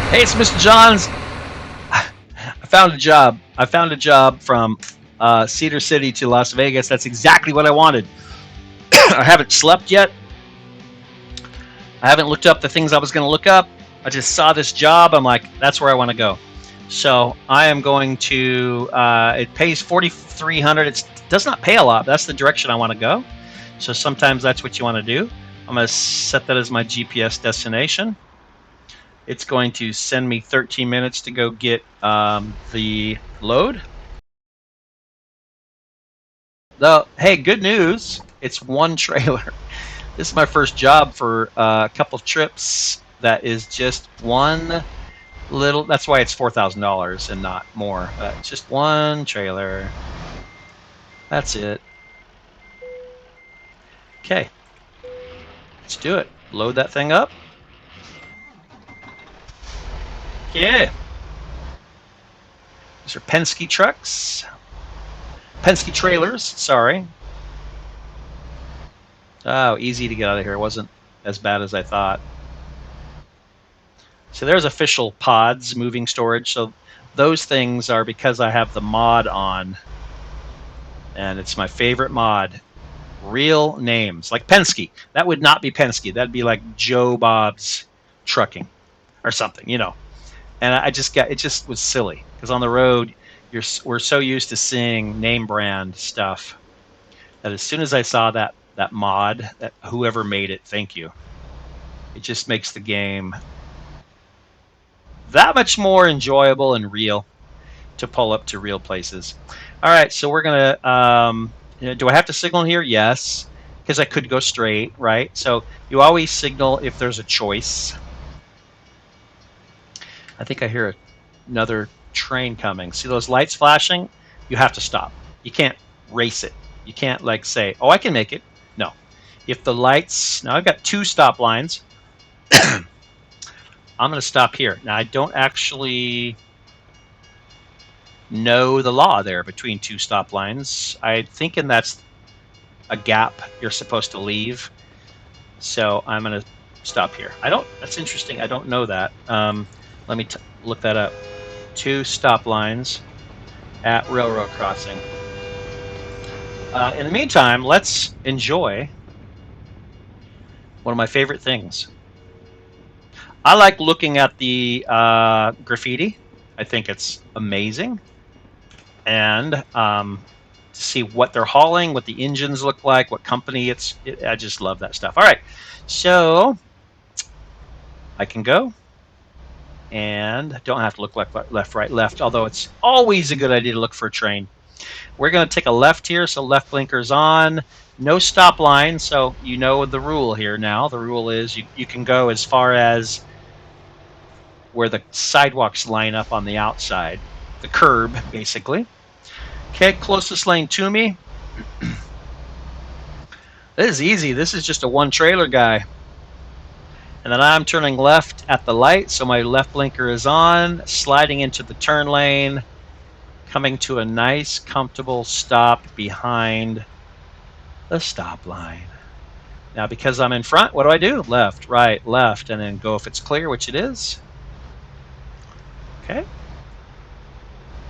Hey, it's Mr. Johns. I found a job. I found a job from Cedar City to Las Vegas. That's exactly what I wanted. I haven't slept yet. I haven't looked up the things I was going to look up. I just saw this job. I'm like, that's where I want to go. So I am going to. It pays $4,300. It does not pay a lot. But that's the direction I want to go. So sometimes that's what you want to do. I'm going to set that as my GPS destination. It's going to send me 13 minutes to go get the load. Hey, good news. It's one trailer. This is my first job for a couple of trips. That is just one little. That's why it's $4,000 and not more. Just one trailer. That's it. Okay. Let's do it. Load that thing up. Yeah. These are Penske trucks. Penske trailers, sorry. Oh, easy to get out of here. It wasn't as bad as I thought. So there's official pods, moving storage. So those things are because I have the mod on. And it's my favorite mod. Real names. Like Penske. That would not be Penske. That'd be like Joe Bob's Trucking or something, you know. And I just got, it just was silly. Because on the road, we're so used to seeing name brand stuff that as soon as I saw that mod, that whoever made it, thank you. It just makes the game that much more enjoyable and real to pull up to real places. All right, so we're gonna. Do I have to signal here? Yes, because I could go straight, right? So you always signal if there's a choice. I think I hear another train coming. See those lights flashing? You have to stop. You can't race it. You can't like say, "Oh, I can make it." No. If the lights, now I've got two stop lines. I'm going to stop here. Now I don't actually know the law there between two stop lines. I'm thinking that's a gap you're supposed to leave. So I'm going to stop here. I don't. That's interesting. I don't know that. Let me look that up. Two stop lines at railroad crossing. In the meantime, let's enjoy one of my favorite things. I like looking at the graffiti. I think it's amazing. And to see what they're hauling, what the engines look like, what company I just love that stuff. All right, so I can go and don't have to look left, right, left, although it's always a good idea to look for a train. We're going to take a left here, so left blinker's on. No stop line, so you know the rule here now. The rule is you can go as far as where the sidewalks line up on the outside, the curb, basically. Okay, closest lane to me. This is easy. This is just a one trailer guy. And then I'm turning left at the light, so my left blinker is on, sliding into the turn lane, coming to a nice, comfortable stop behind the stop line. Now, because I'm in front, what do? Left, right, left, and then go if it's clear, which it is. Okay.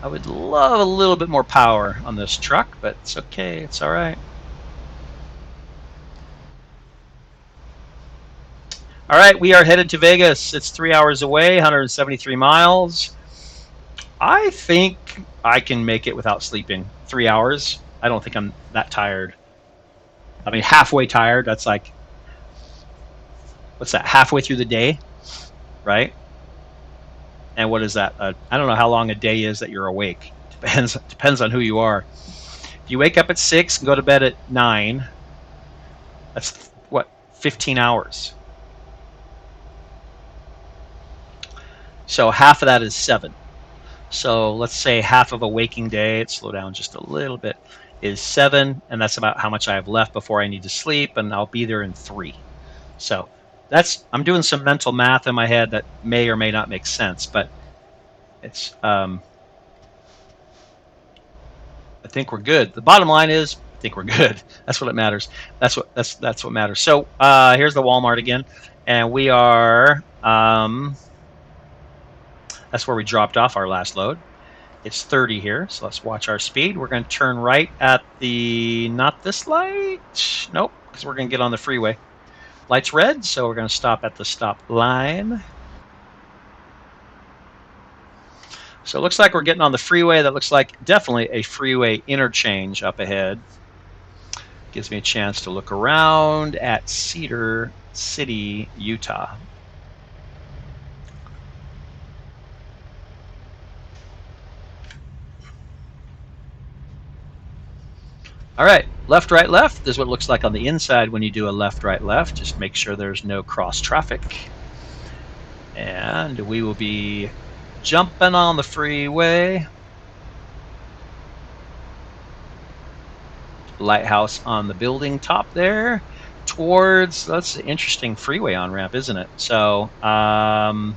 I would love a little bit more power on this truck, but it's okay. It's all right. All right, we are headed to Vegas. It's 3 hours away, 173 miles. I think I can make it without sleeping. 3 hours. I don't think I'm that tired. I mean, halfway tired. That's like, what's that? Halfway through the day, right? And what is that? I don't know how long a day is that you're awake. Depends on who you are. If you wake up at 6 and go to bed at 9, that's what, 15 hours. So half of that is 7. So let's say half of a waking day, slow down just a little bit, is 7, and that's about how much I have left before I need to sleep, and I'll be there in 3. So I'm doing some mental math in my head that may or may not make sense, but it's I think we're good. The bottom line is I think we're good. That's what it matters. That's what matters. So here's the Walmart again, and we are That's where we dropped off our last load. It's 30 here, so let's watch our speed. We're going to turn right at the, not this light. Nope, because we're going to get on the freeway. Light's red, so we're going to stop at the stop line. So it looks like we're getting on the freeway. That looks like definitely a freeway interchange up ahead. Gives me a chance to look around at Cedar City, Utah. All right, left, right, left. This is what it looks like on the inside when you do a left, right, left. Just make sure there's no cross traffic. And we will be jumping on the freeway. Lighthouse on the building top there towards, that's an interesting freeway on-ramp, isn't it? So, lot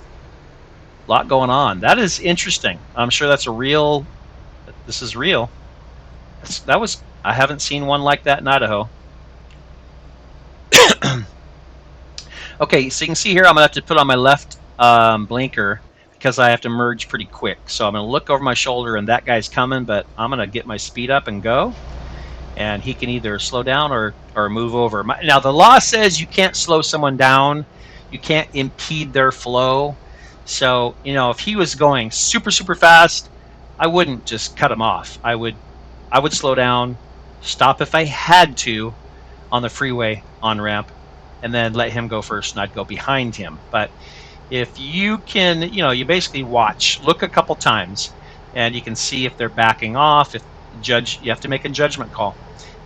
going on. That is interesting. I'm sure that's a real, this is real. That was, I haven't seen one like that in Idaho. Okay, so you can see here I'm going to have to put on my left blinker because I have to merge pretty quick. So I'm going to look over my shoulder and that guy's coming, but I'm going to get my speed up and go. And he can either slow down or move over. Now, the law says you can't slow someone down. You can't impede their flow. So, you know, if he was going super, super fast, I wouldn't just cut him off. I would slow down, stop if I had to on the freeway on-ramp, and then let him go first, and I'd go behind him. But if you can, you know, you basically watch, look a couple times, and you can see if they're backing off. If you have to make a judgment call.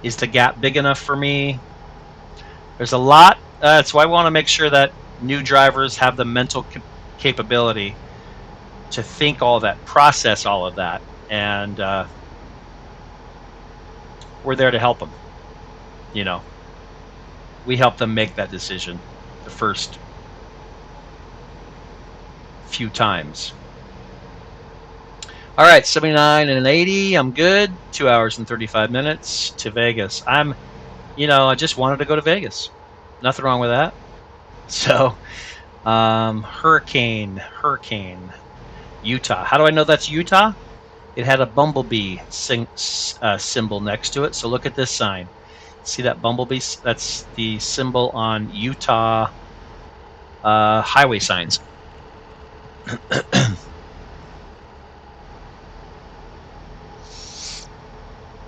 Is the gap big enough for me? There's a lot. That's why I want to make sure that new drivers have the mental capability to think all that, process all of that, and we're there to help them. You know, we help them make that decision the first few times. All right, 79 and an 80. I'm good. 2 hours and 35 minutes to Vegas. I just wanted to go to Vegas. Nothing wrong with that. So, Hurricane, Utah. How do I know that's Utah? It had a bumblebee symbol next to it. So look at this sign. See that bumblebee? That's the symbol on Utah highway signs.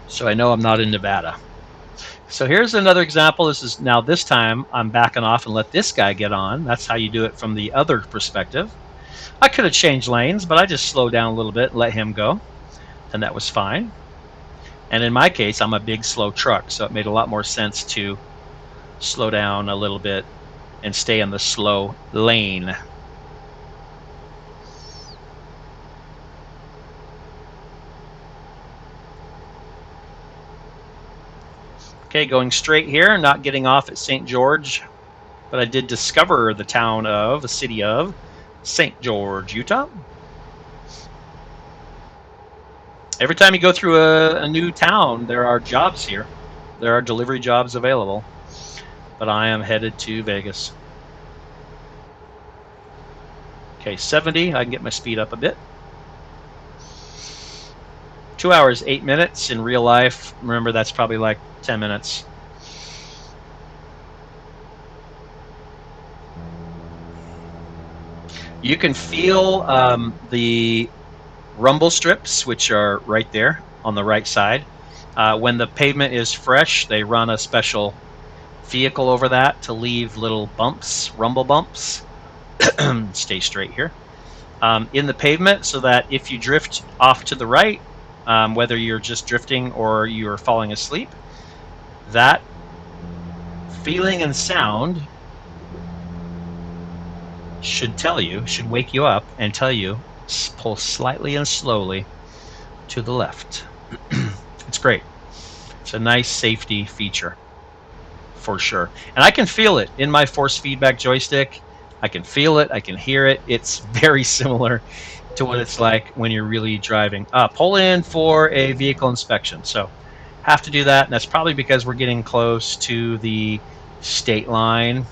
So I know I'm not in Nevada. So here's another example. This time I'm backing off and let this guy get on. That's how you do it from the other perspective. I could have changed lanes, but I just slowed down a little bit and let him go. And that was fine. And in my case, I'm a big, slow truck, so it made a lot more sense to slow down a little bit and stay in the slow lane. Okay, going straight here, not getting off at St. George, but I did discover the city of St. George, Utah. Every time you go through a new town, there are jobs here. There are delivery jobs available, but I am headed to Vegas. Okay, 70, I can get my speed up a bit. 2 hours, 8 minutes in real life. Remember, that's probably like 10 minutes. You can feel the rumble strips, which are right there on the right side. When the pavement is fresh, they run a special vehicle over that to leave little bumps, rumble bumps. Stay straight here. In the pavement, so that if you drift off to the right, whether you're just drifting or you're falling asleep, that feeling and sound should wake you up and tell you, pull slightly and slowly to the left. It's great. It's a nice safety feature for sure. And I can feel it in my force feedback joystick. I can feel it. I can hear it. It's very similar to what it's like when you're really driving. Pull in for a vehicle inspection. So have to do that. And that's probably because we're getting close to the state line.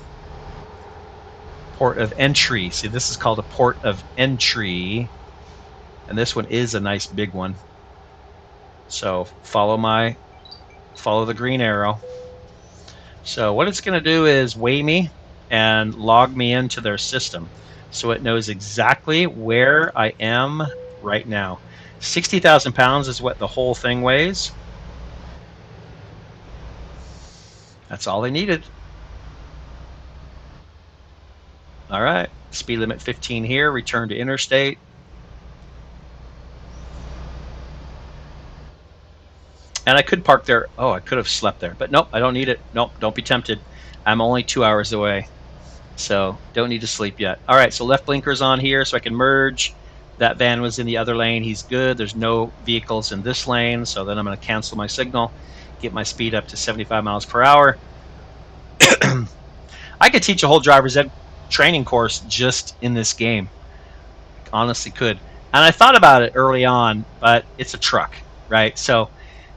Port of entry. See, this is called a port of entry. And this one is a nice big one. So follow the green arrow. So what it's going to do is weigh me and log me into their system. So it knows exactly where I am right now. 60,000 pounds is what the whole thing weighs. That's all they needed. All right, speed limit 15 here, return to interstate. And I could park there. Oh, I could have slept there, but nope, I don't need it. Nope, don't be tempted. I'm only 2 hours away, so don't need to sleep yet. All right, so left blinker's on here so I can merge. That van was in the other lane. He's good. There's no vehicles in this lane, so then I'm going to cancel my signal, get my speed up to 75 miles per hour. I could teach a whole driver's ed training course just in this game. Honestly could. And I thought about it early on, but it's a truck, right? So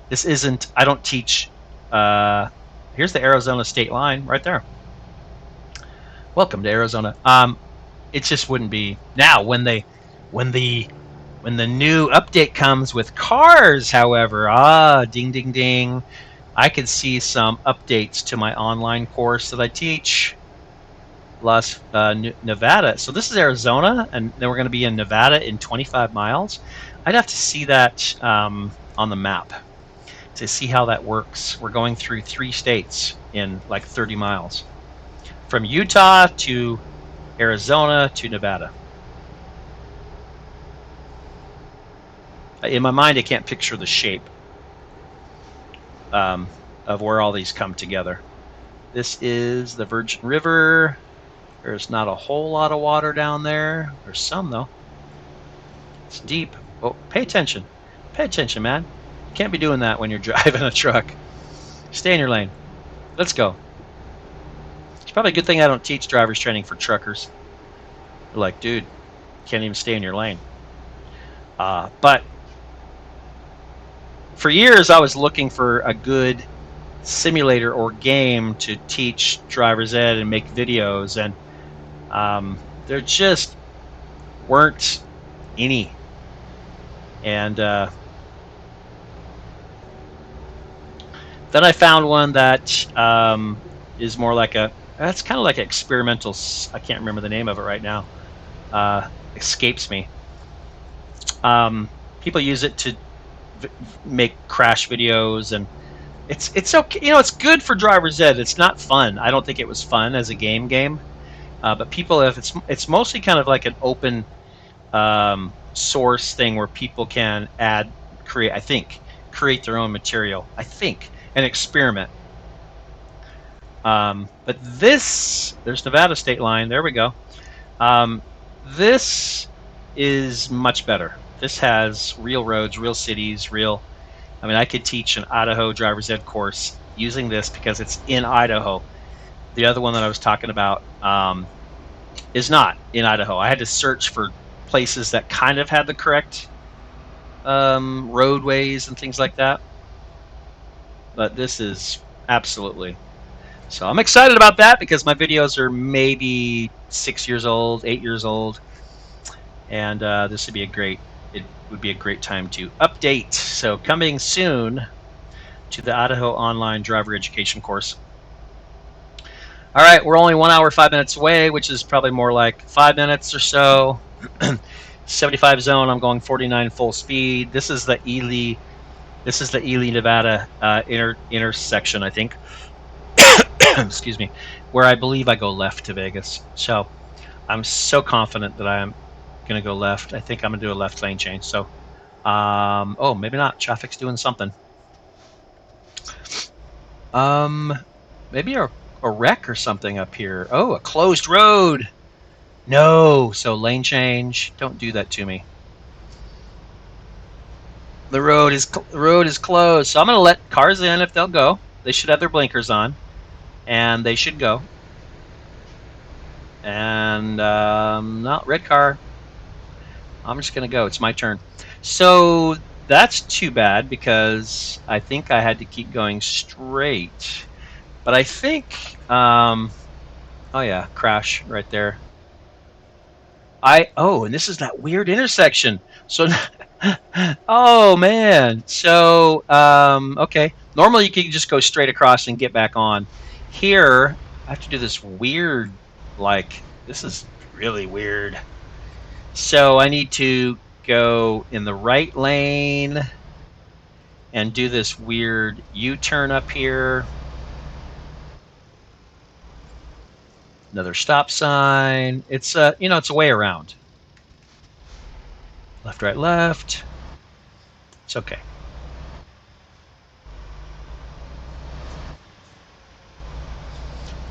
this isn't, I don't teach, here's the Arizona state line right there. Welcome to Arizona. It just wouldn't be now when the new update comes with cars, however, ding, ding, ding. I could see some updates to my online course that I teach. Nevada. So this is Arizona, and then we're going to be in Nevada in 25 miles. I'd have to see that on the map to see how that works. We're going through 3 states in like 30 miles. From Utah to Arizona to Nevada. In my mind, I can't picture the shape of where all these come together. This is the Virgin River. There's not a whole lot of water down there. There's some, though. It's deep. Oh, pay attention. Pay attention, man. You can't be doing that when you're driving a truck. Stay in your lane. Let's go. It's probably a good thing I don't teach driver's training for truckers. They're like, dude, can't even stay in your lane. But for years, I was looking for a good simulator or game to teach driver's ed and make videos, and there just weren't any. And then I found one that is more like that's kind of like an experimental, I can't remember the name of it right now, escapes me. People use it to make crash videos, and it's okay. It's good for driver's ed. It's not fun. I don't think it was fun as a game. But people have, it's mostly kind of like an open source thing where people can create their own material, and experiment. But there's Nevada state line. There we go. This is much better. This has real roads, real cities, I could teach an Idaho driver's ed course using this because it's in Idaho. The other one that I was talking about is not in Idaho. I had to search for places that kind of had the correct roadways and things like that. But this is absolutely. So I'm excited about that because my videos are maybe 6 years old, 8 years old, and this would be a great time to update. So coming soon to the Idaho online driver education course. All right, we're only 1 hour, 5 minutes away, which is probably more like 5 minutes or so. 75 zone, I'm going 49 full speed. This is the Ely Nevada intersection, I think. Excuse me, where I believe I go left to Vegas. So I'm so confident that I am going to go left. I think I'm going to do a left lane change. So, oh, maybe not. Traffic's doing something. Maybe a wreck or something up here. Oh, a closed road. No, so lane change. Don't do that to me. The road is closed. So I'm going to let cars in if they'll go. They should have their blinkers on, and they should go. And not red car. I'm just going to go. It's my turn. So that's too bad because I think I had to keep going straight. But I think, oh yeah, crash right there. and this is that weird intersection. So, oh man. So, okay. Normally you can just go straight across and get back on. Here, I have to do this weird, like, this is really weird. So I need to go in the right lane and do this weird U-turn up here. Another stop sign. It's it's a way around. Left, right, left. It's okay.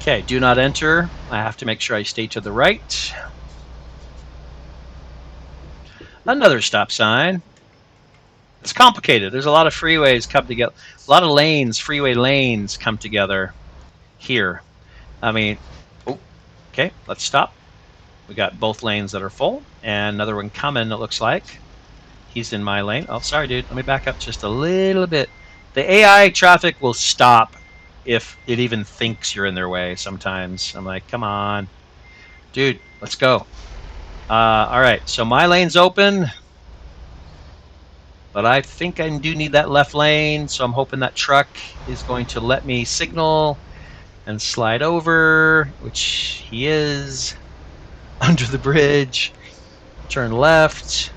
Okay, do not enter. I have to make sure I stay to the right. Another stop sign. It's complicated. There's a lot of freeways come together. A lot of lanes, freeway lanes come together here. I mean, okay, let's stop. We got both lanes that are full, and another one coming, it looks like. He's in my lane. Oh, sorry, dude. Let me back up just a little bit. The AI traffic will stop if it even thinks you're in their way sometimes. I'm like, come on. Dude, let's go. All right, so my lane's open. But I think I do need that left lane, so I'm hoping that truck is going to let me signal and slide over, which he is, under the bridge. Turn left.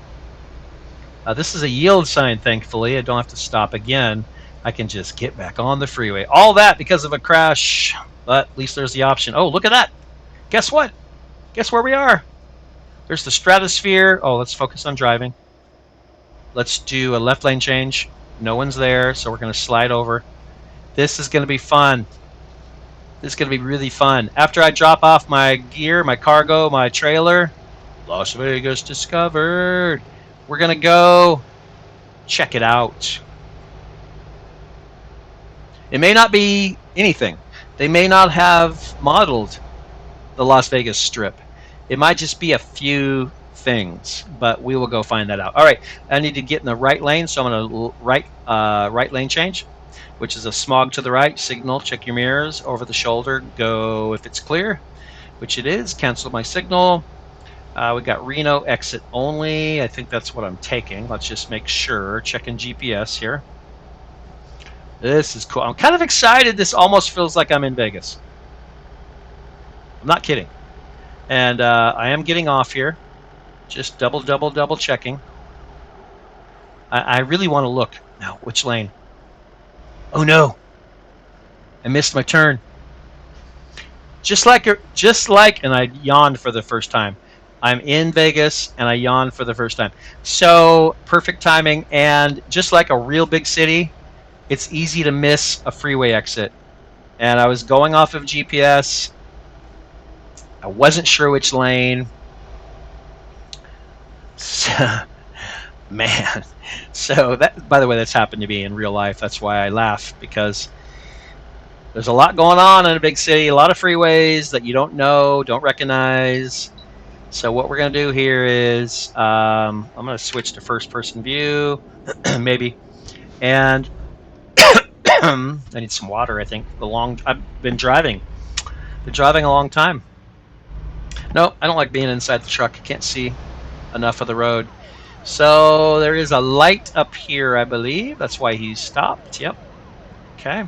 This is a yield sign, thankfully. I don't have to stop again. I can just get back on the freeway. All that because of a crash, but at least there's the option. Oh, look at that. Guess what? Guess where we are? There's the Stratosphere. Oh, let's focus on driving. Let's do a left lane change. No one's there, so we're going to slide over. This is going to be fun. This is going to be really fun. After I drop off my gear, my cargo, my trailer, Las Vegas discovered. We're going to go check it out. It may not be anything. They may not have modeled the Las Vegas Strip. It might just be a few things, but we will go find that out. All right, I need to get in the right lane, so I'm going to right lane change, which is a smog to the right, signal, check your mirrors, over the shoulder, go if it's clear, which it is, cancel my signal. We got Reno exit only. I think that's what I'm taking. Let's just make sure, checking GPS here. This is cool. I'm kind of excited. This almost feels like I'm in Vegas. I'm not kidding. And I am getting off here. Just double checking. I really want to look now. Which lane? Oh no! I missed my turn. Just like, and I yawned for the first time. I'm in Vegas, and I yawned for the first time. So perfect timing, and just like a real big city, it's easy to miss a freeway exit. And I was going off of GPS. I wasn't sure which lane. Man, so that, by the way, that's happened to me in real life. That's why I laugh, because there's a lot going on in a big city, a lot of freeways that you don't know, don't recognize. So what we're going to do here is I'm going to switch to first person view, maybe, and I need some water. I think I've been driving a long time. No, I don't like being inside the truck. I can't see enough of the road. So there is a light up here, I believe. That's why he stopped. Yep. Okay.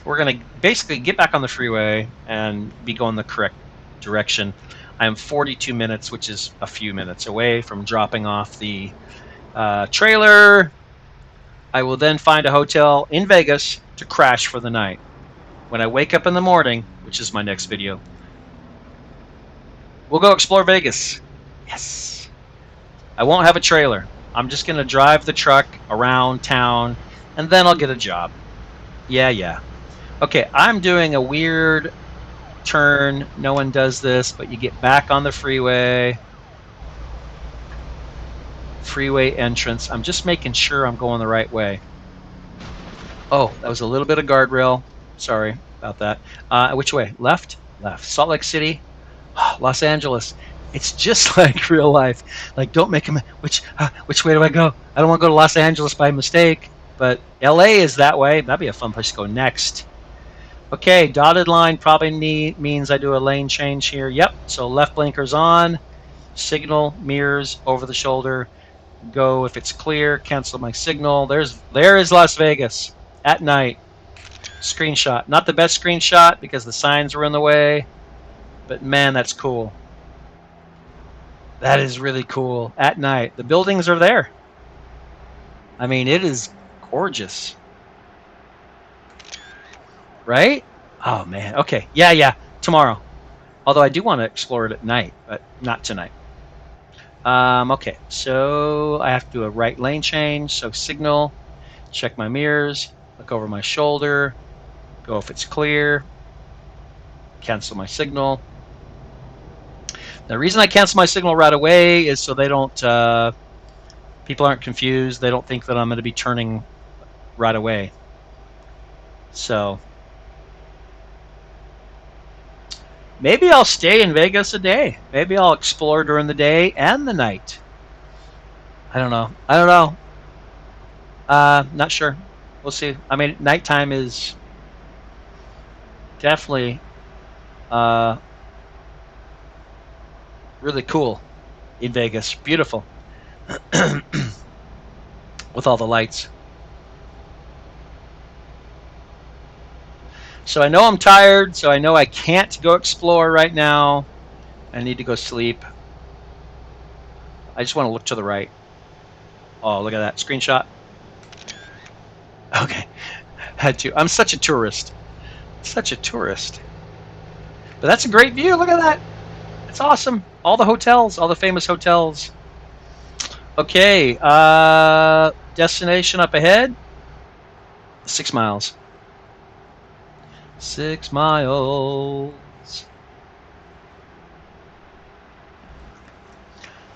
We're going to basically get back on the freeway and be going the correct direction. I am 42 minutes, which is a few minutes away from dropping off the trailer. I will then find a hotel in Vegas to crash for the night. When I wake up in the morning, which is my next video, we'll go explore Vegas. Yes. I won't have a trailer. I'm just going to drive the truck around town, and then I'll get a job. Yeah. Okay, I'm doing a weird turn. No one does this, but you get back on the freeway. Freeway entrance. I'm just making sure I'm going the right way. Oh, that was a little bit of guardrail. Sorry about that. Which way? Left? Left. Salt Lake City. Los Angeles. It's just like real life. Like, don't make a which way do I go? I don't want to go to Los Angeles by mistake. But LA is that way. That'd be a fun place to go next. Okay, dotted line probably means I do a lane change here. Yep, so left blinker's on. signal, mirrors, over the shoulder, go if it's clear, cancel my signal. There is Las Vegas at night. Screenshot. Not the best screenshot because the signs were in the way, but man, that's cool. That is really cool. At night. The buildings are there. I mean, it is gorgeous. Right? Oh, man. Okay. Yeah. Tomorrow. Although I do want to explore it at night, but not tonight. Okay. So I have to do a right lane change. So signal. Check my mirrors. Look over my shoulder. Go if it's clear. Cancel my signal. The reason I cancel my signal right away is so they don't, people aren't confused. They don't think that I'm going to be turning right away. So maybe I'll stay in Vegas a day. Maybe I'll explore during the day and the night. I don't know. Not sure. We'll see. I mean, nighttime is definitely really cool in Vegas. Beautiful. With all the lights. So I know I'm tired, so I know I can't go explore right now. I need to go sleep. I just want to look to the right. Oh, look at that. Screenshot. Okay. Had to. I'm such a tourist. Such a tourist. But that's a great view. Look at that. It's awesome. All the hotels, all the famous hotels. Okay. Destination up ahead. 6 miles. 6 miles.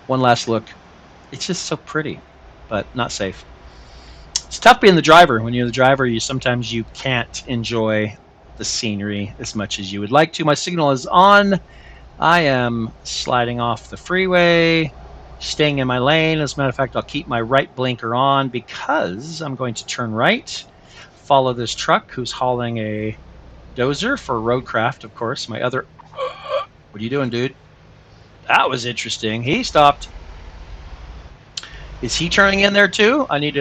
One last look. It's just so pretty, but not safe. It's tough being the driver. When you're the driver, sometimes you can't enjoy the scenery as much as you would like to. My signal is on. I am sliding off the freeway, staying in my lane. As a matter of fact, I'll keep my right blinker on because I'm going to turn right, follow this truck who's hauling a dozer for Roadcraft, of course. My other... What are you doing, dude? That was interesting. He stopped. Is he turning in there too? I mean,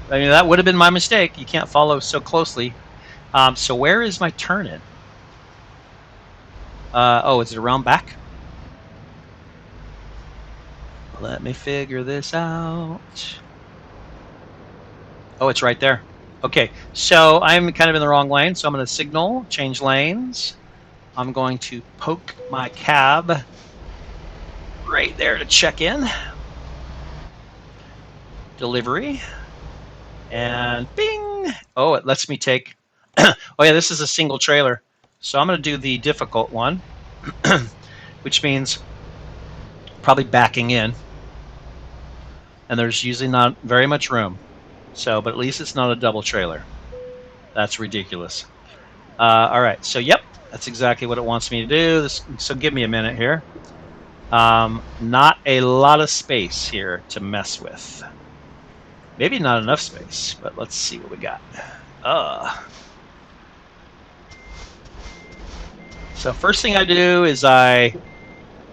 that would have been my mistake. You can't follow so closely. So where is my turn in? Is it around back? Let me figure this out. Oh, it's right there. Okay, so I'm kind of in the wrong lane, so I'm going to signal, change lanes. I'm going to poke my cab right there to check in. Delivery. And bing! Oh, it lets me take... Oh yeah, this is a single trailer. So I'm going to do the difficult one, which means probably backing in. And there's usually not very much room. So, but at least it's not a double trailer. That's ridiculous. All right, so yep, that's exactly what it wants me to do. So give me a minute here. Not a lot of space here to mess with. Maybe not enough space, but let's see what we got. So first thing I do is I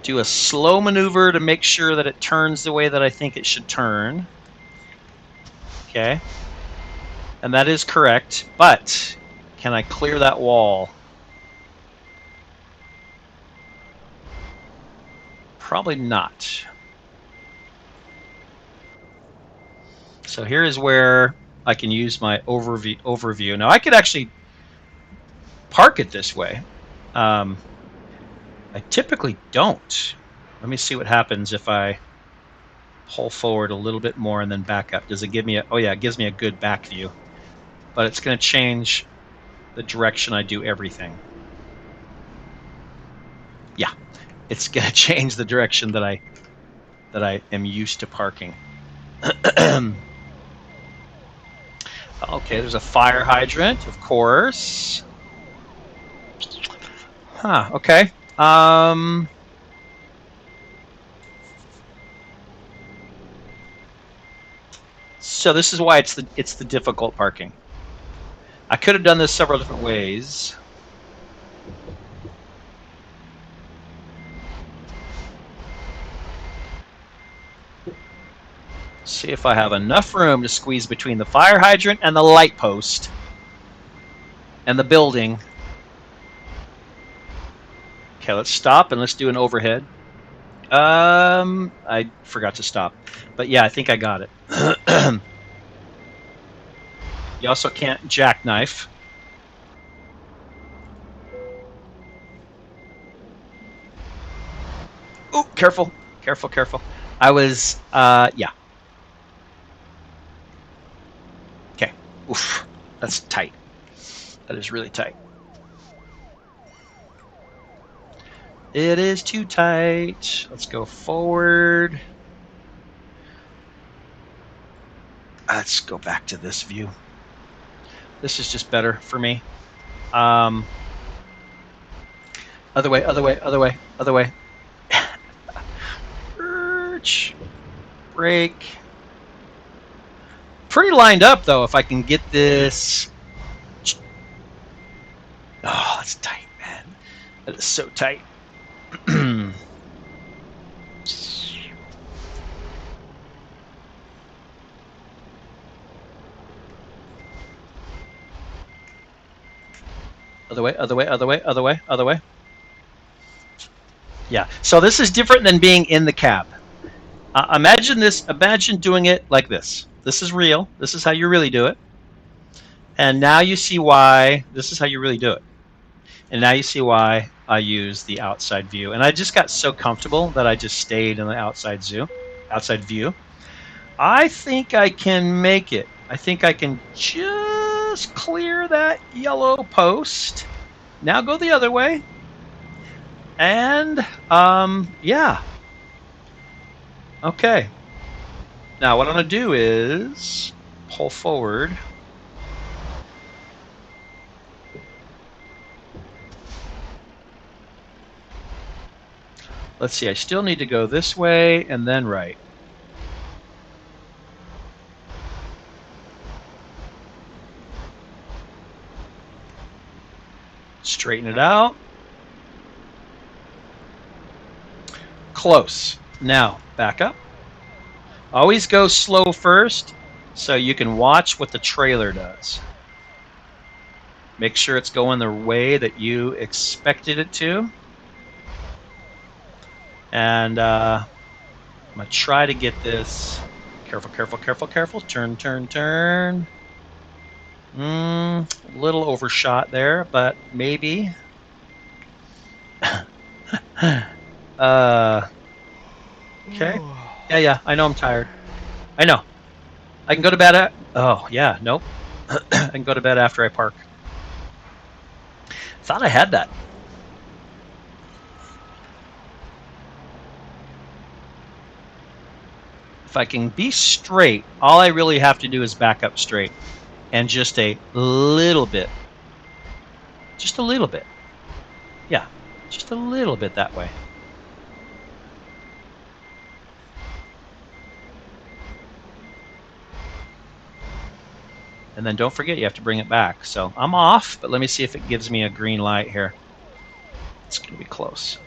do a slow maneuver to make sure that it turns the way that I think it should turn. Okay. And that is correct, but can I clear that wall? Probably not. So here is where I can use my overview. Now I could actually park it this way. I typically don't. Let me see what happens if I pull forward a little bit more and then back up. Does it give me a... Oh yeah, it gives me a good back view. But it's going to change the direction I do everything. Yeah, it's going to change the direction that I am used to parking. Okay, there's a fire hydrant, of course. Huh, okay. So this is why it's the difficult parking. I could have done this several different ways. See if I have enough room to squeeze between the fire hydrant and the light post and the building. Okay, let's stop and let's do an overhead. I forgot to stop. But yeah, I think I got it. You also can't jackknife. Oh, careful. Careful, careful. I was, yeah. Okay. Oof. That's tight. That is really tight. It is too tight. Let's go forward. Let's go back to this view. This is just better for me. Other way, other way, other way, other way. Brake. Pretty lined up, though, if I can get this. Oh, that's tight, man. That is so tight. Other way, other way, other way, other way, other way. Yeah, so this is different than being in the cab. Imagine this, imagine doing it like this. This is real. This is how you really do it. And now you see why, this is how you really do it. And now you see why I use the outside view. And I just got so comfortable that I just stayed in the outside view. I think I can make it. I think I can just clear that yellow post. Now go the other way. And, yeah. Okay. Now what I'm going to do is pull forward. Let's see, I still need to go this way and then right. Straighten it out. Close. Now, back up. Always go slow first so you can watch what the trailer does. Make sure it's going the way that you expected it to. And I'm going to try to get this. Careful, careful, careful, careful. Turn, turn, turn. A little overshot there, but maybe. Okay. Yeah, I know I'm tired. I know. I can go to bed at... Oh, yeah, nope. I can go to bed after I park. Thought I had that. If I can be straight, all I really have to do is back up straight. And just a little bit. Just a little bit. Yeah, just a little bit that way. And then don't forget, you have to bring it back. So I'm off, but let me see if it gives me a green light here. It's going to be close.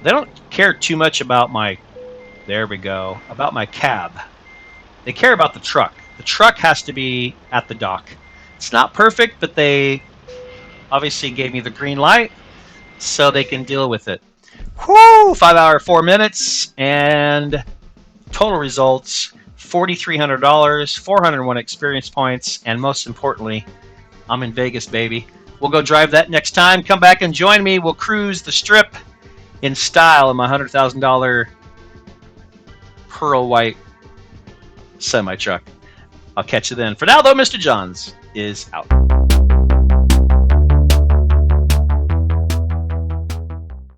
They don't care too much about my, there we go, about my cab. They care about the truck. The truck has to be at the dock. It's not perfect, but they obviously gave me the green light so they can deal with it. Whoo! 5 hour, 4 minutes, and total results, $4,300, 401 experience points, and most importantly, I'm in Vegas, baby. We'll go drive that next time. Come back and join me. We'll cruise the strip in style in my $100,000 pearl white semi-truck. I'll catch you then. For now, though, Mr. Johns is out.